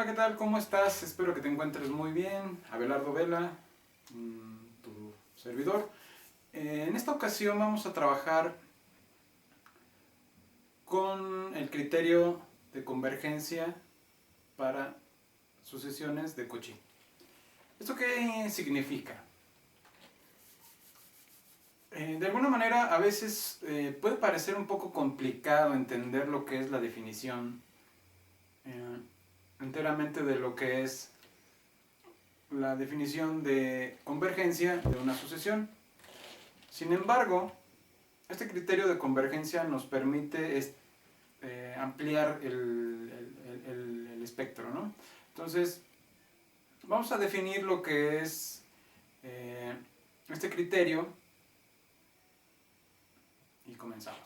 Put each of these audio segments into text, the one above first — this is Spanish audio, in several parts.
Hola, ¿qué tal? ¿Cómo estás? Espero que te encuentres muy bien. Abelardo Vela, tu servidor. En esta ocasión vamos a trabajar con el criterio de convergencia para sucesiones de Cauchy. ¿Esto qué significa? De alguna manera a veces puede parecer un poco complicado entender lo que es la definición eh, enteramente de lo que es la definición de convergencia de una sucesión. Sin embargo, este criterio de convergencia nos permite ampliar el espectro, ¿no? Entonces, vamos a definir lo que es este criterio y comenzamos.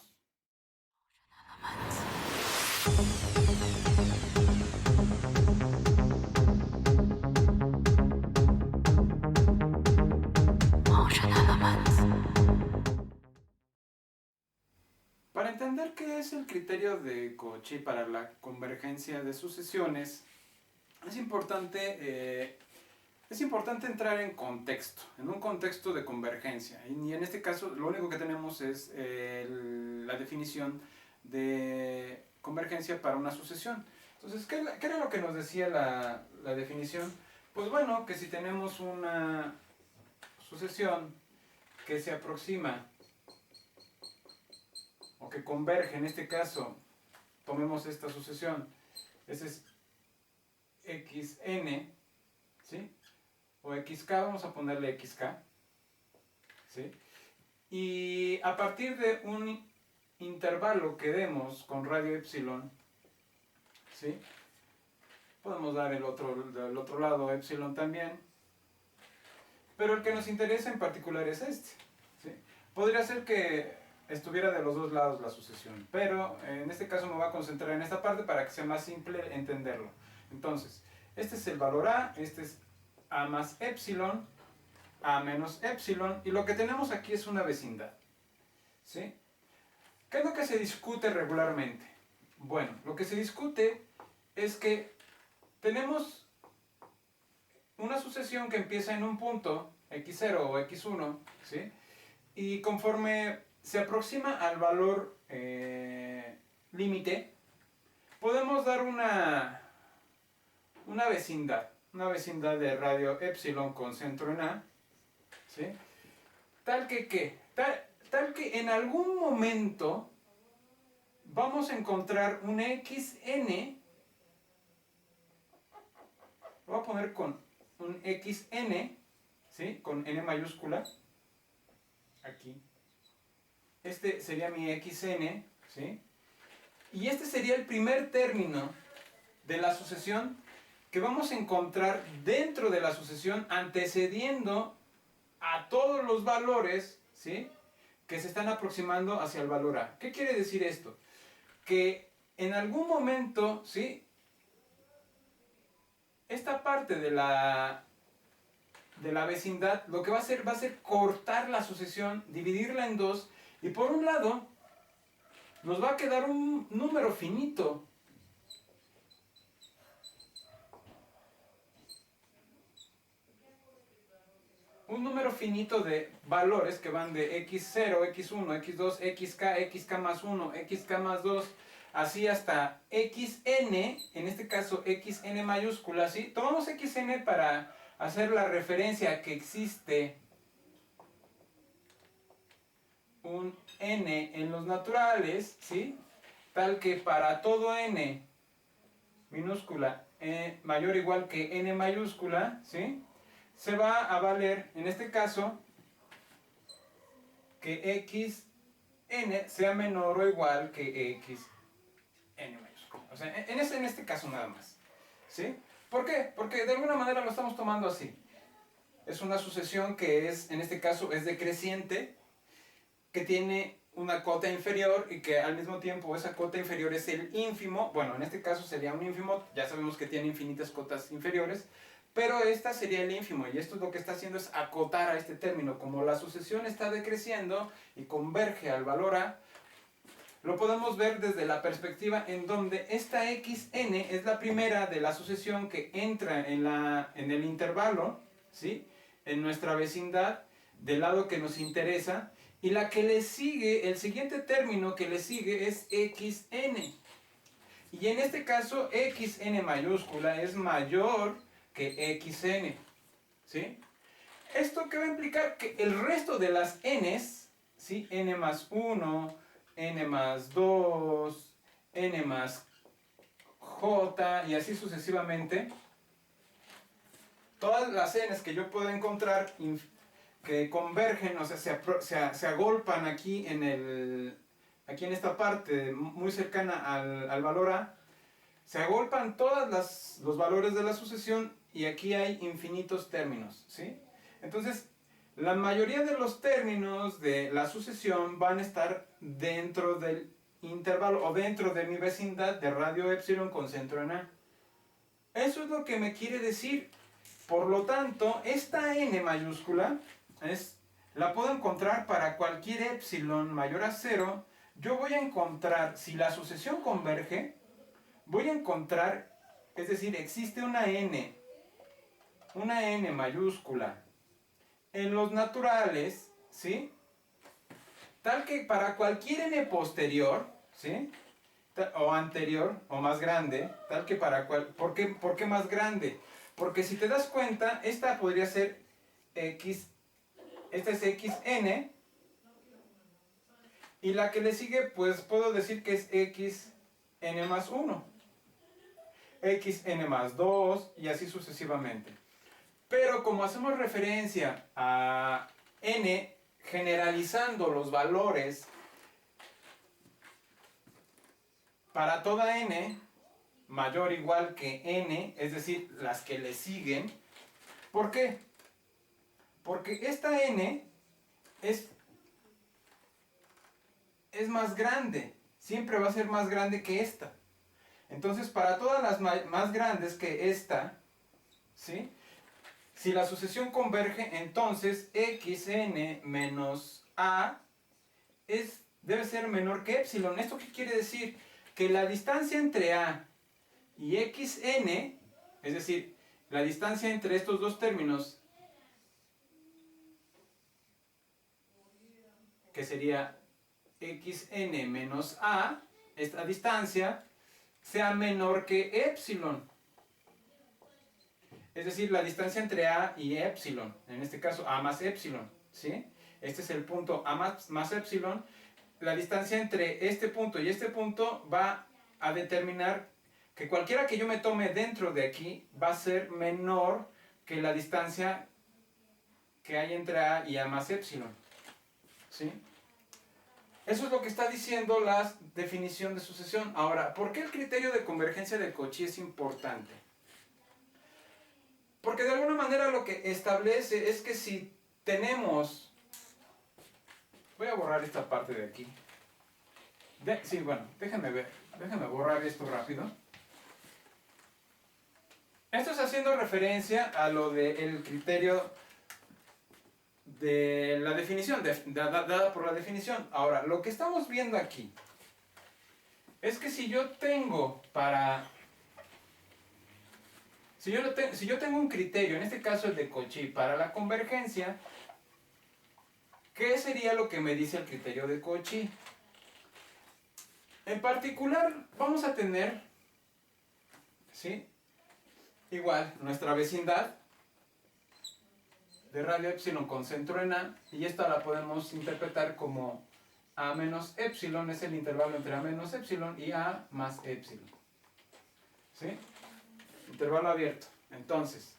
Para entender qué es el criterio de Cauchy para la convergencia de sucesiones, es importante entrar en contexto, en un contexto de convergencia. Y en este caso lo único que tenemos es la definición de convergencia para una sucesión. Entonces, ¿qué era lo que nos decía la definición? Pues bueno, que si tenemos una sucesión que se aproxima o que converge, en este caso, tomemos esta sucesión, ese es xn, ¿sí? O xk, vamos a ponerle xk, ¿sí? Y a partir de un intervalo que demos con radio epsilon, ¿sí? Podemos dar del otro lado epsilon también, pero el que nos interesa en particular es este, ¿sí? Podría ser que estuviera de los dos lados la sucesión, pero en este caso me voy a concentrar en esta parte para que sea más simple entenderlo. Entonces, este es el valor A, este es A más epsilon, A menos epsilon, y lo que tenemos aquí es una vecindad, ¿sí? ¿Qué es lo que se discute regularmente? Bueno, lo que se discute es que tenemos una sucesión que empieza en un punto, x0 o x1, ¿sí? Y conforme se aproxima al valor límite, podemos dar una vecindad de radio epsilon con centro en A, ¿sí? Tal que en algún momento vamos a encontrar un xn, lo voy a poner con un xn, ¿sí? Con n mayúscula, aquí. Este sería mi xn, ¿sí? Y este sería el primer término de la sucesión que vamos a encontrar dentro de la sucesión antecediendo a todos los valores, ¿sí? Que se están aproximando hacia el valor A. ¿Qué quiere decir esto? Que en algún momento, ¿sí? Esta parte de la vecindad lo que va a ser cortar la sucesión, dividirla en dos, y por un lado nos va a quedar un número finito. Un número finito de valores que van de x0, x1, x2, xk, xk más 1, xk más 2, así hasta xn, en este caso xn mayúscula, ¿sí? Tomamos xn para hacer la referencia a que existe un n en los naturales, ¿sí? Tal que para todo n minúscula mayor o igual que n mayúscula, ¿sí? Se va a valer, en este caso, que xn sea menor o igual que xn mayúscula. O sea, en este caso nada más, ¿sí? ¿Por qué? Porque de alguna manera lo estamos tomando así. Es una sucesión que es, en este caso, es decreciente, que tiene una cota inferior y que al mismo tiempo esa cota inferior es el ínfimo. Bueno, en este caso sería un ínfimo, ya sabemos que tiene infinitas cotas inferiores, pero esta sería el ínfimo, y esto lo que está haciendo es acotar a este término. Como la sucesión está decreciendo y converge al valor A, lo podemos ver desde la perspectiva en donde esta xn es la primera de la sucesión que entra en el intervalo, ¿sí? En nuestra vecindad, del lado que nos interesa, y la que le sigue, el siguiente término que le sigue es xn. Y en este caso, xn mayúscula es mayor que xn, ¿sí? ¿Esto qué va a implicar? Que el resto de las n's, ¿sí? N más 1, n más 2, n más j, y así sucesivamente, todas las n's que yo puedo encontrar que convergen, o sea, se agolpan aquí aquí en esta parte muy cercana al valor a, se agolpan todos los valores de la sucesión y aquí hay infinitos términos, ¿sí? Entonces, la mayoría de los términos de la sucesión van a estar dentro del intervalo o dentro de mi vecindad de radio epsilon con centro en A. Eso es lo que me quiere decir. Por lo tanto, esta n mayúscula la puedo encontrar para cualquier epsilon mayor a 0. Yo voy a encontrar, si la sucesión converge, voy a encontrar, es decir, existe una n mayúscula en los naturales, ¿sí? Tal que para cualquier n posterior, ¿sí? O anterior, o más grande, tal que para ¿por qué más grande? Porque si te das cuenta, esta podría ser esta es xn, y la que le sigue, pues puedo decir que es xn más 1, xn más 2, y así sucesivamente. Pero como hacemos referencia a n generalizando los valores para toda n mayor o igual que n, es decir, las que le siguen, ¿por qué? Porque esta n es más grande, siempre va a ser más grande que esta. Entonces, para todas las más grandes que esta, ¿sí? Si la sucesión converge, entonces xn menos a debe ser menor que epsilon. ¿Esto qué quiere decir? Que la distancia entre a y xn, es decir, la distancia entre estos dos términos, que sería xn menos a, esta distancia, sea menor que epsilon. Es decir, la distancia entre a y epsilon, en este caso a más epsilon, ¿sí? Este es el punto a más epsilon. La distancia entre este punto y este punto va a determinar que cualquiera que yo me tome dentro de aquí va a ser menor que la distancia que hay entre a y a más epsilon, ¿sí? Eso es lo que está diciendo la definición de sucesión. Ahora, ¿por qué el criterio de convergencia de Cauchy es importante? Porque de alguna manera lo que establece es que si tenemos... Voy a borrar esta parte de aquí. Sí, bueno, déjenme borrar esto rápido. Esto es haciendo referencia a lo del criterio de la definición, dada por la definición. Ahora, lo que estamos viendo aquí es que si yo tengo Si yo tengo un criterio, en este caso el de Cauchy, para la convergencia, ¿qué sería lo que me dice el criterio de Cauchy? En particular, vamos a tener, ¿sí? Igual, nuestra vecindad de radio epsilon con centro en A, y esta la podemos interpretar como A menos epsilon, es el intervalo entre A menos epsilon y A más epsilon. ¿Sí? Intervalo abierto. Entonces,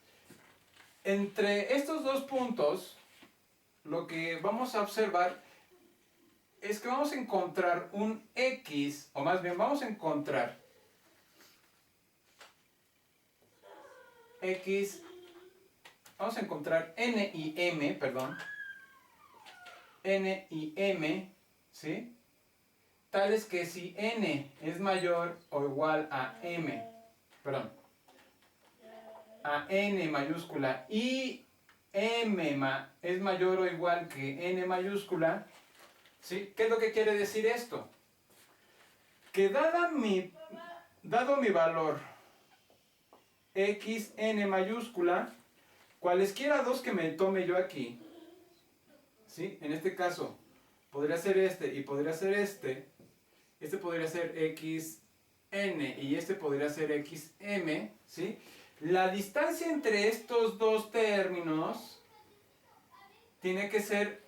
entre estos dos puntos, lo que vamos a observar es que vamos a encontrar un X, o más bien vamos a encontrar X, vamos a encontrar N y M, perdón, N y M, ¿sí? Tales que si N es mayor o igual a M, perdón, a N mayúscula y M es mayor o igual que N mayúscula, ¿sí? ¿Qué es lo que quiere decir esto? que dado mi valor xn mayúscula, cualesquiera dos que me tome yo aquí, ¿sí? En este caso, podría ser este y podría ser este. Este podría ser xn y este podría ser xm, ¿sí? La distancia entre estos dos términos tiene que ser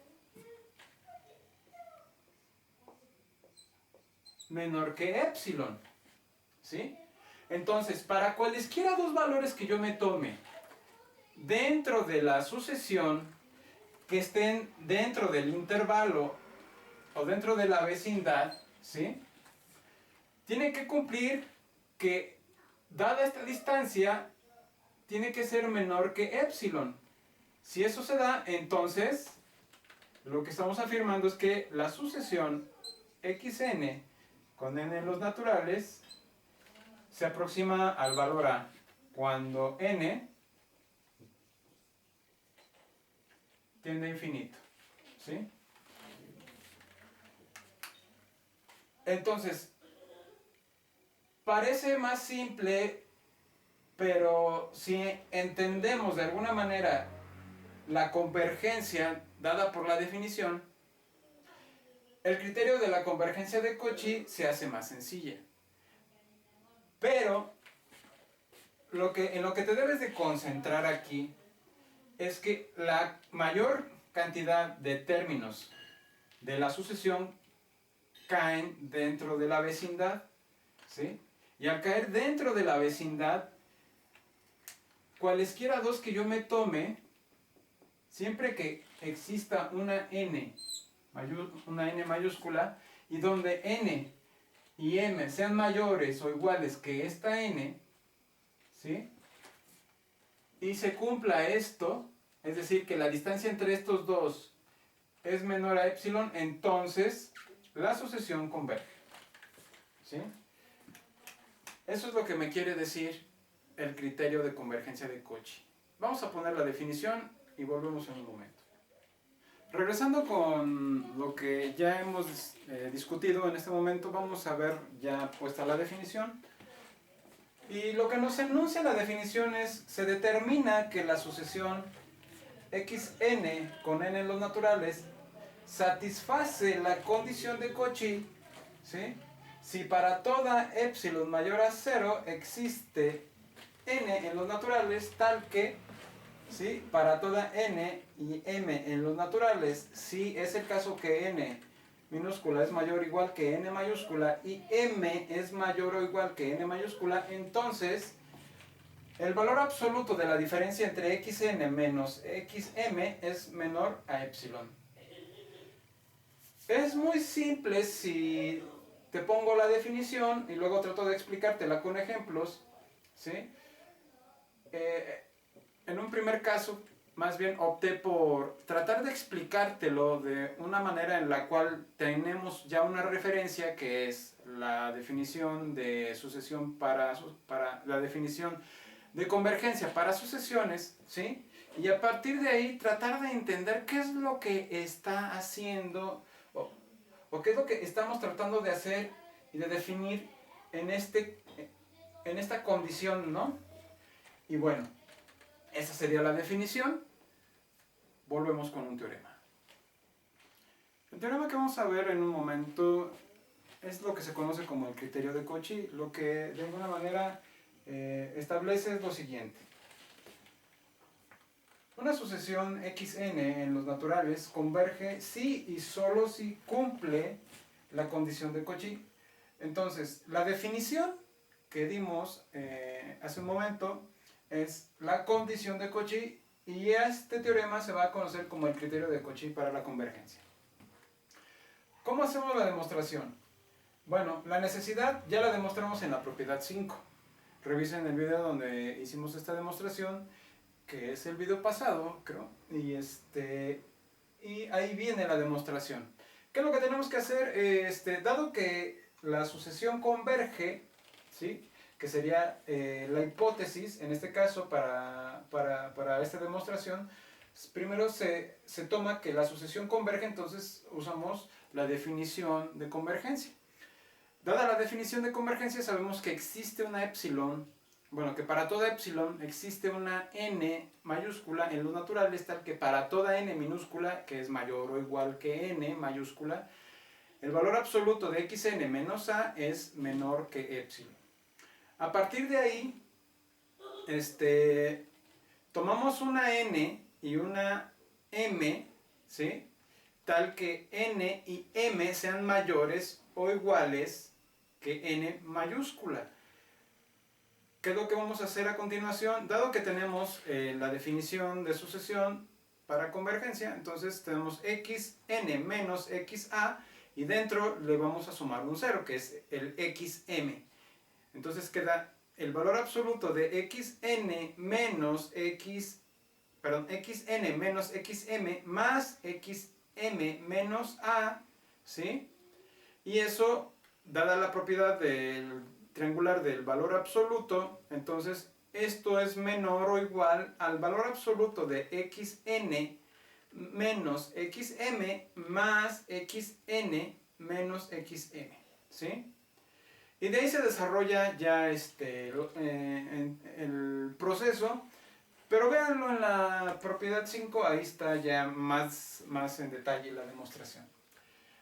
menor que epsilon, ¿sí? Entonces, para cualesquiera dos valores que yo me tome dentro de la sucesión que estén dentro del intervalo o dentro de la vecindad, ¿sí? Tiene que cumplir que, dada esta distancia, tiene que ser menor que epsilon. Si eso se da, entonces lo que estamos afirmando es que la sucesión xn con n en los naturales se aproxima al valor a cuando n tiende a infinito, ¿sí? Entonces, parece más simple, pero si entendemos de alguna manera la convergencia dada por la definición, el criterio de la convergencia de Cauchy se hace más sencilla. Pero en lo que te debes de concentrar aquí es que la mayor cantidad de términos de la sucesión caen dentro de la vecindad, ¿sí? Y al caer dentro de la vecindad, cualesquiera dos que yo me tome, siempre que exista una n mayúscula y donde n y m sean mayores o iguales que esta n, ¿sí? Y se cumpla esto, es decir, que la distancia entre estos dos es menor a epsilon, entonces la sucesión converge, ¿sí? Eso es lo que me quiere decir el criterio de convergencia de Cauchy. Vamos a poner la definición y volvemos en un momento. Regresando con lo que ya hemos discutido en este momento, vamos a ver ya puesta la definición. Y lo que nos enuncia la definición es, se determina que la sucesión xn con n en los naturales satisface la condición de Cauchy, ¿sí? Si para toda epsilon mayor a 0 existe n en los naturales tal que, ¿sí? Para toda n y m en los naturales, si es el caso que n minúscula es mayor o igual que n mayúscula y m es mayor o igual que n mayúscula, entonces el valor absoluto de la diferencia entre xn menos xm es menor a epsilon. Es muy simple si te pongo la definición y luego trato de explicártela con ejemplos, ¿sí? En un primer caso, más bien opté por tratar de explicártelo de una manera en la cual tenemos ya una referencia, que es la definición de sucesión para la definición de convergencia para sucesiones, ¿sí? Y a partir de ahí tratar de entender qué es lo que está haciendo o qué es lo que estamos tratando de hacer y de definir en esta condición, ¿no? Y bueno, esa sería la definición. Volvemos con un teorema. El teorema que vamos a ver en un momento es lo que se conoce como el criterio de Cauchy. Lo que de alguna manera establece es lo siguiente. Una sucesión xn en los naturales converge si y solo si cumple la condición de Cauchy. Entonces, la definición que dimos hace un momento es la condición de Cauchy y este teorema se va a conocer como el criterio de Cauchy para la convergencia. ¿Cómo hacemos la demostración? Bueno, la necesidad ya la demostramos en la propiedad 5. Revisen el video donde hicimos esta demostración, que es el video pasado, creo, y ahí viene la demostración. ¿Qué es lo que tenemos que hacer? Dado que la sucesión converge, ¿sí? Que sería la hipótesis, en este caso, para esta demostración, primero se toma que la sucesión converge, entonces usamos la definición de convergencia. Dada la definición de convergencia, sabemos que existe una epsilon, bueno, que para toda epsilon existe una n mayúscula en los naturales, tal que para toda n minúscula, que es mayor o igual que n mayúscula, el valor absoluto de xn menos a es menor que epsilon. A partir de ahí, tomamos una n y una m, ¿sí? Tal que n y m sean mayores o iguales que n mayúscula. ¿Qué es lo que vamos a hacer a continuación? Dado que tenemos la definición de sucesión para convergencia, entonces tenemos xn menos xa y dentro le vamos a sumar un 0, que es el xm. Entonces queda el valor absoluto de xn menos xn menos xm más xm menos a, ¿sí? Y eso, dada la propiedad del triangular del valor absoluto, entonces esto es menor o igual al valor absoluto de xn menos xm más xn menos xm, ¿sí? Y de ahí se desarrolla ya el proceso, pero véanlo en la propiedad 5, ahí está ya más en detalle la demostración.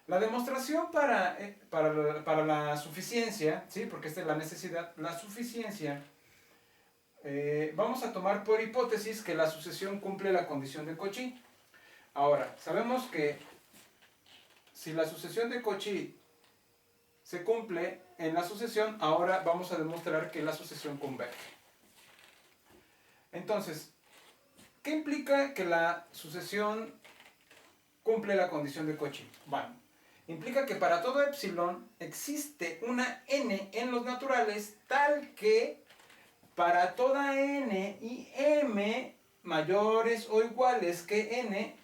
La demostración para la suficiencia, ¿sí? Porque esta es la necesidad, la suficiencia, vamos a tomar por hipótesis que la sucesión cumple la condición de Cauchy. Ahora, sabemos que si la sucesión de Cauchy se cumple en la sucesión, ahora vamos a demostrar que la sucesión converge. Entonces, ¿qué implica que la sucesión cumple la condición de Cauchy? Bueno, implica que para todo epsilon existe una n en los naturales tal que para toda n y m mayores o iguales que n,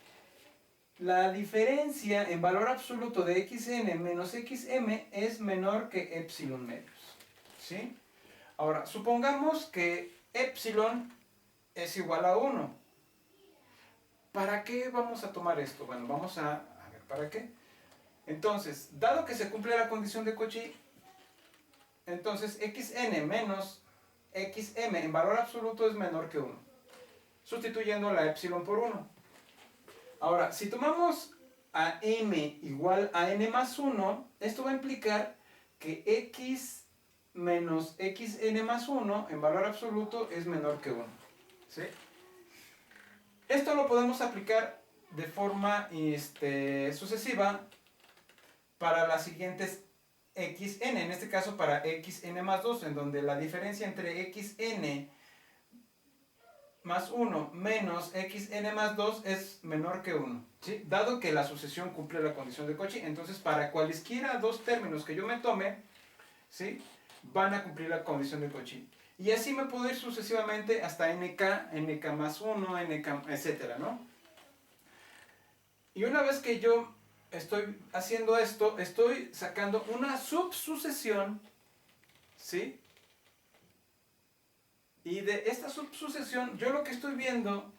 la diferencia en valor absoluto de xn menos xm es menor que epsilon medios, ¿sí? Ahora, supongamos que epsilon es igual a 1. ¿Para qué vamos a tomar esto? Bueno, vamos a ver para qué. Entonces, dado que se cumple la condición de Cauchy, entonces xn menos xm en valor absoluto es menor que 1, sustituyendo la epsilon por 1. Ahora, si tomamos a m igual a n más 1, esto va a implicar que x menos xn más 1 en valor absoluto es menor que 1, ¿sí? Esto lo podemos aplicar de forma sucesiva para las siguientes xn, en este caso para xn más 2, en donde la diferencia entre xn más 1 menos xn más 2 es menor que 1, ¿sí? Dado que la sucesión cumple la condición de Cauchy, entonces para cualesquiera dos términos que yo me tome, ¿sí? Van a cumplir la condición de Cauchy. Y así me puedo ir sucesivamente hasta nk más 1, nk, etcétera, ¿no? Y una vez que yo estoy haciendo esto, estoy sacando una subsucesión, ¿sí? Y de esta subsucesión, yo lo que estoy viendo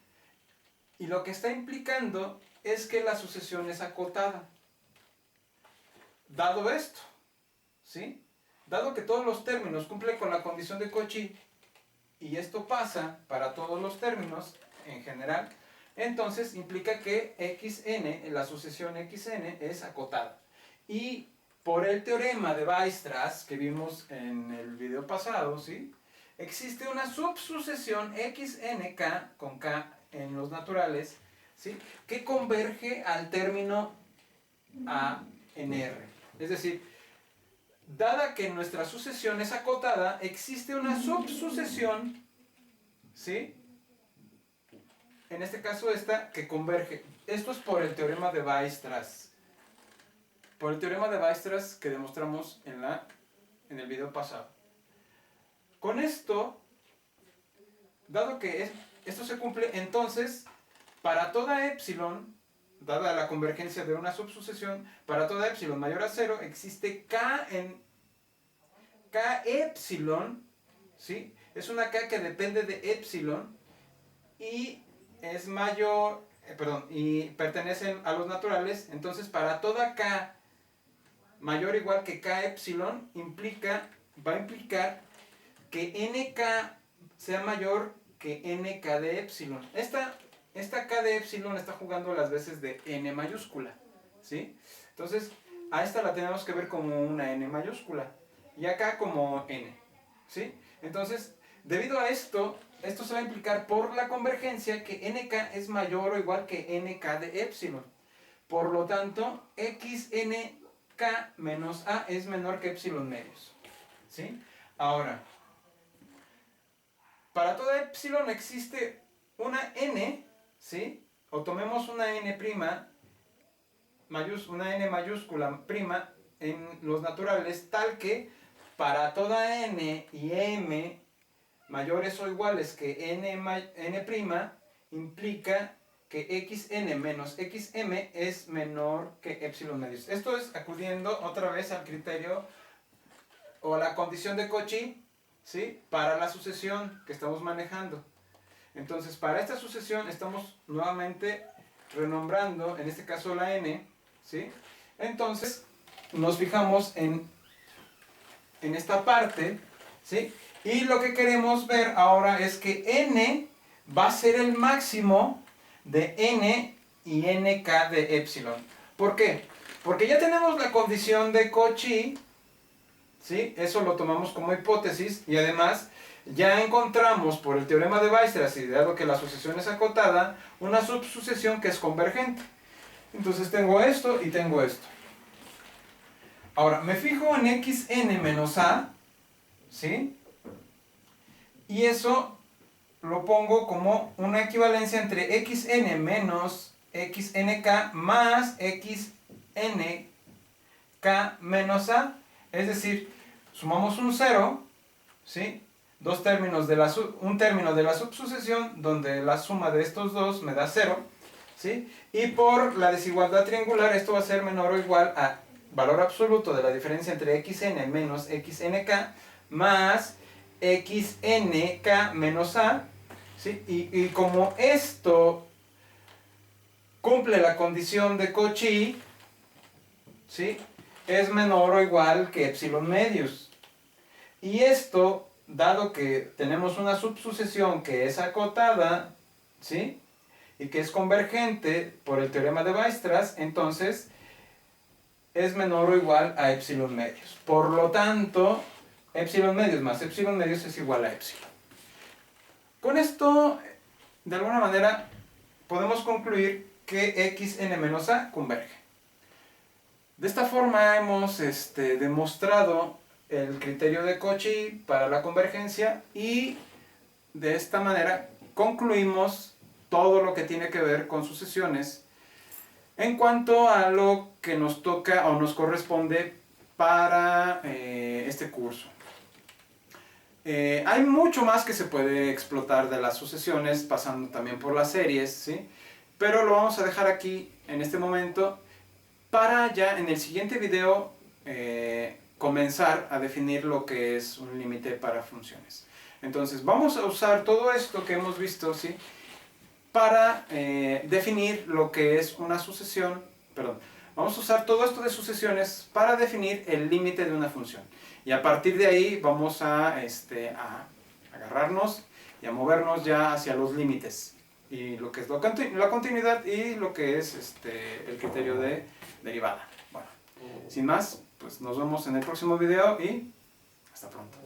y lo que está implicando es que la sucesión es acotada. Dado esto, ¿sí? Dado que todos los términos cumplen con la condición de Cauchy, y esto pasa para todos los términos en general, entonces implica que xn, la sucesión xn, es acotada. Y por el teorema de Weierstrass que vimos en el video pasado, ¿sí? Existe una subsucesión xnk con k en los naturales, ¿sí? Que converge al término a en R. Es decir, dada que nuestra sucesión es acotada, existe una subsucesión, ¿sí? En este caso esta que converge. Esto es por el teorema de Weierstrass. Por el teorema de Weierstrass que demostramos en el video pasado. Con esto, dado que esto se cumple, entonces, para toda epsilon, dada la convergencia de una subsucesión, para toda epsilon mayor a 0, existe k en k epsilon, ¿sí? Es una k que depende de epsilon y es mayor, y pertenecen a los naturales, entonces para toda k mayor o igual que K epsilon va a implicar que NK sea mayor que NK de epsilon. Esta K de epsilon está jugando las veces de N mayúscula, ¿sí? Entonces, a esta la tenemos que ver como una N mayúscula y acá como N, ¿sí? Entonces, debido a esto se va a implicar por la convergencia que NK es mayor o igual que NK de epsilon. Por lo tanto, XNK menos A es menor que epsilon medios, ¿sí? Ahora, para toda epsilon existe una N, ¿sí? O tomemos una N prima, una N mayúscula prima en los naturales, tal que para toda N y M mayores o iguales que N prima, implica que XN menos XM es menor que epsilon medios. Esto es acudiendo otra vez al criterio o a la condición de Cauchy, ¿sí? Para la sucesión que estamos manejando. Entonces, para esta sucesión estamos nuevamente renombrando, en este caso la N, ¿sí? Entonces, nos fijamos en esta parte, ¿sí? Y lo que queremos ver ahora es que N va a ser el máximo de N y NK de epsilon. ¿Por qué? Porque ya tenemos la condición de Cauchy, ¿sí? Eso lo tomamos como hipótesis y además ya encontramos por el teorema de Weierstrass, y dado que la sucesión es acotada, una subsucesión que es convergente. Entonces tengo esto y tengo esto. Ahora, me fijo en XN menos A, ¿sí? Y eso lo pongo como una equivalencia entre XN menos XNK más XNK menos A. Es decir, sumamos un 0, ¿sí? Un término de la subsucesión donde la suma de estos dos me da 0, ¿sí? Y por la desigualdad triangular esto va a ser menor o igual a valor absoluto de la diferencia entre xn menos xnk más xnk menos a, ¿sí? Y como esto cumple la condición de Cauchy, ¿sí? Es menor o igual que epsilon medios. Y esto, dado que tenemos una subsucesión que es acotada, ¿sí? Y que es convergente por el teorema de Weierstrass, entonces es menor o igual a epsilon medios. Por lo tanto, epsilon medios más epsilon medios es igual a epsilon. Con esto, de alguna manera, podemos concluir que xn menos a converge. De esta forma hemos demostrado el criterio de Cauchy para la convergencia y de esta manera concluimos todo lo que tiene que ver con sucesiones en cuanto a lo que nos toca o nos corresponde para este curso. Hay mucho más que se puede explotar de las sucesiones, pasando también por las series, ¿sí? Pero lo vamos a dejar aquí en este momento para ya en el siguiente video comenzar a definir lo que es un límite para funciones. Entonces vamos a usar todo esto que hemos visto, ¿sí? Para definir lo que es una sucesión, vamos a usar todo esto de sucesiones para definir el límite de una función. Y a partir de ahí vamos a agarrarnos y a movernos ya hacia los límites. Y lo que es la continuidad y lo que es el criterio de derivada. Bueno, sin más, pues nos vemos en el próximo video y hasta pronto.